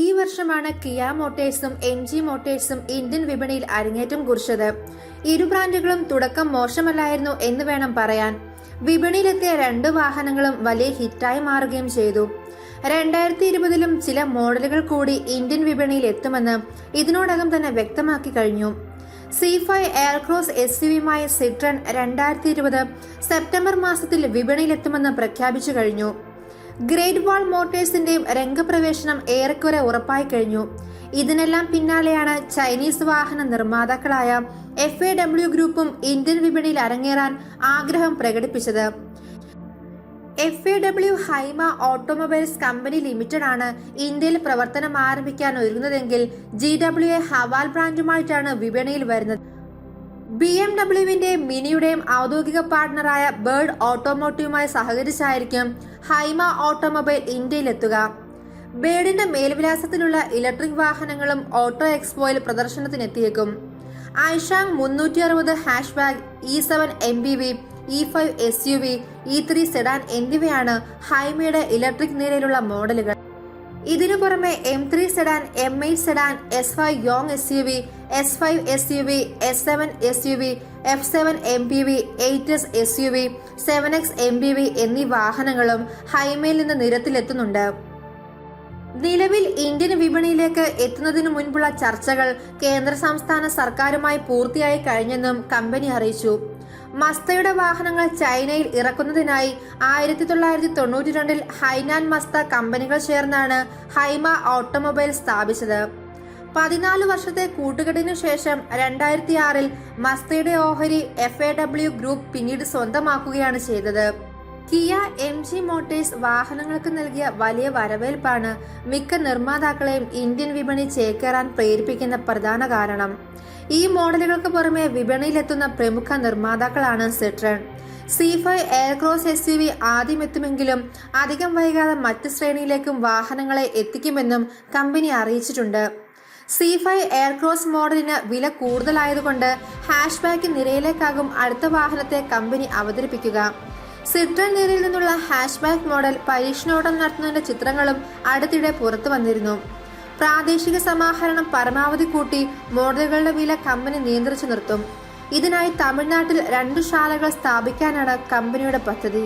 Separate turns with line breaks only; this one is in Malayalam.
ഈ വർഷമാണ് കിയ മോട്ടോഴ്സും MG മോട്ടോഴ്സും ഇന്ത്യൻ വിപണിയിൽ അരങ്ങേറ്റം കുറിച്ചത്. ഇരു ബ്രാൻഡുകളും തുടക്കം മോശമല്ലായിരുന്നു എന്ന് വേണം പറയാൻ. വിപണിയിലെത്തിയ രണ്ട് വാഹനങ്ങളും വലിയ ഹിറ്റായി മാറുകയും ചെയ്തു. 2020 ചില മോഡലുകൾ കൂടി ഇന്ത്യൻ വിപണിയിൽ എത്തുമെന്ന് ഇതിനോടകം തന്നെ വ്യക്തമാക്കി കഴിഞ്ഞു. C5 എയർക്രോസ് SUVയുമായ സിട്രൺ 2020 സെപ്റ്റംബർ മാസത്തിൽ വിപണിയിലെത്തുമെന്ന് പ്രഖ്യാപിച്ചു കഴിഞ്ഞു. ഗ്രേറ്റ് വാൾ മോട്ടോഴ്സിന്റെയും രംഗപ്രവേശനം ഏറെക്കുറെ ഉറപ്പായി കഴിഞ്ഞു. ഇതിനെല്ലാം പിന്നാലെയാണ് ചൈനീസ് വാഹന നിർമ്മാതാക്കളായ FAW ഗ്രൂപ്പും ഇന്ത്യൻ വിപണിയിൽ അരങ്ങേറാൻ ആഗ്രഹം പ്രകടിപ്പിച്ചത്. FAW Haima automobiles company limited ആണ് ഇന്ത്യയിൽ പ്രവർത്തനം ആരംഭിക്കാൻ ഒരുങ്ങുന്നതെങ്കിൽ GWA ഹവാൽ ബ്രാൻഡുമായിട്ടാണ് വിപണിയിൽ വരുന്നത്. BMW മിനിയുടെയും ഔദ്യോഗിക പാർട്ണറായ ബേർഡ് ഓട്ടോമോട്ടീവുമായി സഹകരിച്ചായിരിക്കും ഹൈമ ഓട്ടോമൊബൈൽ ഇന്ത്യയിലെത്തുക. ബേർഡിന്റെ മേൽവിലാസത്തിലുള്ള ഇലക്ട്രിക് വാഹനങ്ങളും ഓട്ടോ എക്സ്പോയിൽ പ്രദർശനത്തിനെത്തിയേക്കും. Aishang 360 hatchback, E7 MPV, E5 SUV, E3 sedan എന്നിവയാണ് ഹൈമയുടെ ഇലക്ട്രിക് നിരയിലുള്ള മോഡലുകൾ. ഇതിനു പുറമെ M3 sedan, M8 sedan, S5 Yong SUV, S5 SUV, S7 SUV, F7 MPV, 8S SUV, 7X MPV എന്നീ വാഹനങ്ങളും ഹൈമയിൽ നിന്ന് നിരത്തിലെത്തുന്നുണ്ട്. നിലവിൽ ഇന്ത്യൻ വിപണിയിലേക്ക് എത്തുന്നതിനു മുൻപുള്ള ചർച്ചകൾ കേന്ദ്ര സംസ്ഥാന സർക്കാരുമായി പൂർത്തിയായി കഴിഞ്ഞെന്നും കമ്പനി അറിയിച്ചു. മസ്തയുടെ വാഹനങ്ങൾ ചൈനയിൽ ഇറക്കുന്നതിനായി 1992 ഹൈനാൻ മസ്ത കമ്പനികൾ ചേർന്നാണ് ഹൈമ ഓട്ടോമൊബൈൽ സ്ഥാപിച്ചത്. 14 വർഷത്തെ കൂട്ടുകെട്ടിനു ശേഷം 2006 മസ്തയുടെ ഓഹരി FAW ഗ്രൂപ്പ് പിന്നീട് സ്വന്തമാക്കുകയാണ് ചെയ്തത്. കിയ MG മോട്ടോഴ്സ് വാഹനങ്ങൾക്ക് നൽകിയ വലിയ വരവേൽപ്പാണ് മിക്ക നിർമ്മാതാക്കളെയും ഇന്ത്യൻ വിപണി ചേക്കേറാൻ പ്രേരിപ്പിക്കുന്ന പ്രധാന കാരണം. ഈ മോഡലുകൾക്ക് പുറമെ വിപണിയിലെത്തുന്ന പ്രമുഖ നിർമ്മാതാക്കളാണ് സിട്രൺ. C5 എയർക്രോസ് SUV ആദ്യം എത്തുമെങ്കിലും അധികം വൈകാതെ മറ്റ് ശ്രേണിയിലേക്കും വാഹനങ്ങളെ എത്തിക്കുമെന്നും കമ്പനി അറിയിച്ചിട്ടുണ്ട്. C5 എയർക്രോസ് മോഡലിന് വില കൂടുതലായതുകൊണ്ട് ഹാഷ്ബാക്ക് നിരയിലേക്കാകും അടുത്ത വാഹനത്തെ കമ്പനി അവതരിപ്പിക്കുക. സിട്രൺ നിരയിൽ നിന്നുള്ള ഹാഷ്ബാക്ക് മോഡൽ പരീക്ഷണോട്ടം നടത്തുന്നതിന്റെ ചിത്രങ്ങളും അടുത്തിടെ പുറത്തു വന്നിരുന്നു. പ്രാദേശിക സമാഹരണം പരമാവധി കൂട്ടി മോഡലുകളുടെ വില കമ്പനി നിയന്ത്രിച്ചു നിർത്തും. ഇതിനായി തമിഴ്നാട്ടിൽ 2 ശാലകൾ സ്ഥാപിക്കാനാണ് കമ്പനിയുടെ പദ്ധതി.